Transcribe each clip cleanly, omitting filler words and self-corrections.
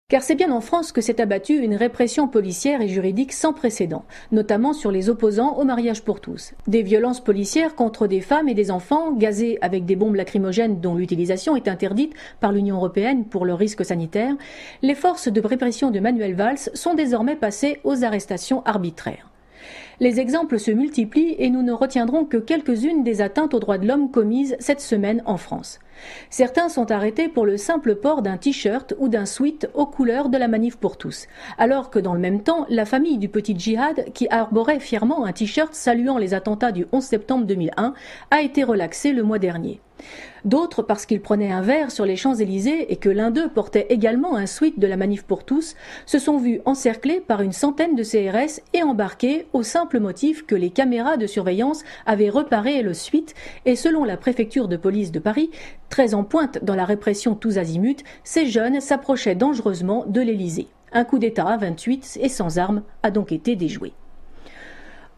Car c'est bien en France que s'est abattue une répression policière et juridique sans précédent, notamment sur les opposants au mariage pour tous. Des violences policières contre des femmes et des enfants, gazées avec des bombes lacrymogènes dont l'utilisation est interdite par l'Union européenne pour le risque sanitaire, les forces de répression de Manuel Valls sont désormais passées aux arrestations arbitraires. Les exemples se multiplient et nous ne retiendrons que quelques-unes des atteintes aux droits de l'homme commises cette semaine en France. Certains sont arrêtés pour le simple port d'un t-shirt ou d'un sweat aux couleurs de la manif pour tous, alors que dans le même temps, la famille du petit djihad, qui arborait fièrement un t-shirt saluant les attentats du 11 septembre 2001, a été relaxée le mois dernier. D'autres, parce qu'ils prenaient un verre sur les Champs-Élysées et que l'un d'eux portait également un sweat de la manif pour tous, se sont vus encerclés par une centaine de CRS et embarqués au simple motif que les caméras de surveillance avaient reparé le sweat et selon la préfecture de police de Paris, très en pointe dans la répression tous azimuts, ces jeunes s'approchaient dangereusement de l'Élysée. Un coup d'État à 28 et sans armes a donc été déjoué.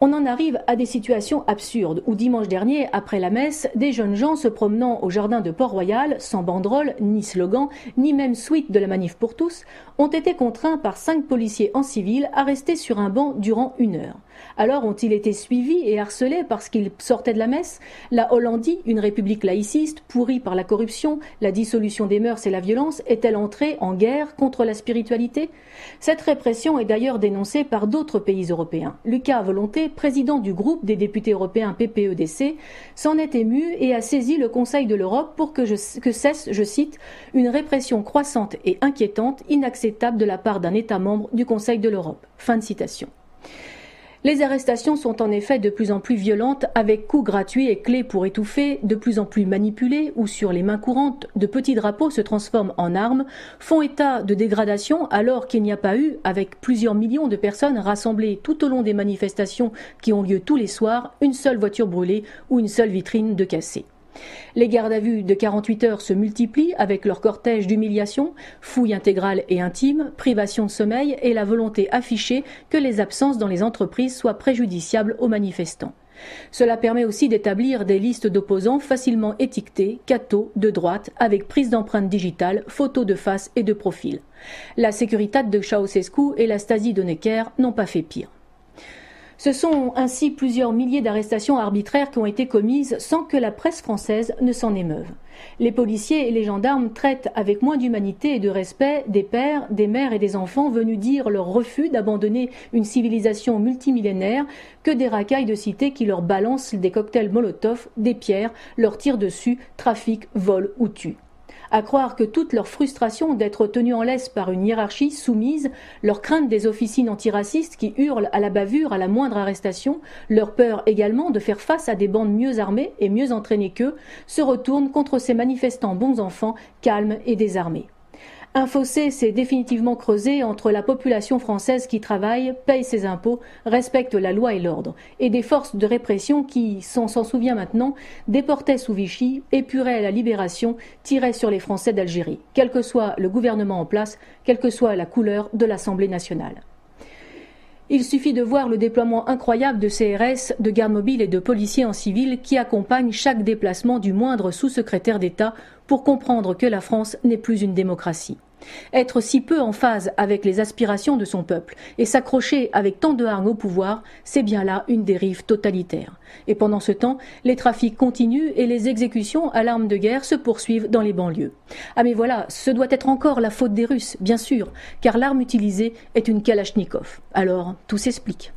On en arrive à des situations absurdes où dimanche dernier, après la messe, des jeunes gens se promenant au jardin de Port-Royal, sans banderole, ni slogan, ni même suite de la manif pour tous, ont été contraints par 5 policiers en civil à rester sur un banc durant 1 heure. Alors ont-ils été suivis et harcelés parce qu'ils sortaient de la messe? La Hollandie, une république laïciste, pourrie par la corruption, la dissolution des mœurs et la violence, est-elle entrée en guerre contre la spiritualité? Cette répression est d'ailleurs dénoncée par d'autres pays européens. Lucas Volonté, président du groupe des députés européens PPE-DC, s'en est ému et a saisi le Conseil de l'Europe pour que cesse, je cite, « une répression croissante et inquiétante, inacceptable de la part d'un État membre du Conseil de l'Europe ». Fin de citation. Les arrestations sont en effet de plus en plus violentes, avec coups gratuits et clés pour étouffer, de plus en plus manipulés, ou sur les mains courantes, de petits drapeaux se transforment en armes, font état de dégradation alors qu'il n'y a pas eu, avec plusieurs millions de personnes rassemblées tout au long des manifestations qui ont lieu tous les soirs, une seule voiture brûlée ou une seule vitrine de cassée. Les gardes à vue de 48 heures se multiplient avec leur cortège d'humiliation, fouilles intégrales et intimes, privation de sommeil et la volonté affichée que les absences dans les entreprises soient préjudiciables aux manifestants. Cela permet aussi d'établir des listes d'opposants facilement étiquetées, cathos, de droite, avec prise d'empreintes digitales, photos de face et de profil. La Securitat de Ceausescu et la Stasi de Necker n'ont pas fait pire. Ce sont ainsi plusieurs milliers d'arrestations arbitraires qui ont été commises sans que la presse française ne s'en émeuve. Les policiers et les gendarmes traitent avec moins d'humanité et de respect des pères, des mères et des enfants venus dire leur refus d'abandonner une civilisation multimillénaire que des racailles de cité qui leur balancent des cocktails Molotov, des pierres, leur tirent dessus, trafiquent, volent ou tuent. À croire que toute leur frustration d'être tenus en laisse par une hiérarchie soumise, leur crainte des officines antiracistes qui hurlent à la bavure à la moindre arrestation, leur peur également de faire face à des bandes mieux armées et mieux entraînées qu'eux, se retournent contre ces manifestants bons enfants, calmes et désarmés. Un fossé s'est définitivement creusé entre la population française qui travaille, paye ses impôts, respecte la loi et l'ordre, et des forces de répression qui, on s'en souvient maintenant, déportaient sous Vichy, épuraient à la libération, tiraient sur les Français d'Algérie, quel que soit le gouvernement en place, quelle que soit la couleur de l'Assemblée nationale. Il suffit de voir le déploiement incroyable de CRS, de gardes mobiles et de policiers en civil qui accompagnent chaque déplacement du moindre sous-secrétaire d'État pour comprendre que la France n'est plus une démocratie. Être si peu en phase avec les aspirations de son peuple et s'accrocher avec tant de hargne au pouvoir, c'est bien là une dérive totalitaire. Et pendant ce temps, les trafics continuent et les exécutions à l'arme de guerre se poursuivent dans les banlieues. Ah mais voilà, ce doit être encore la faute des Russes, bien sûr, car l'arme utilisée est une Kalachnikov. Alors, tout s'explique.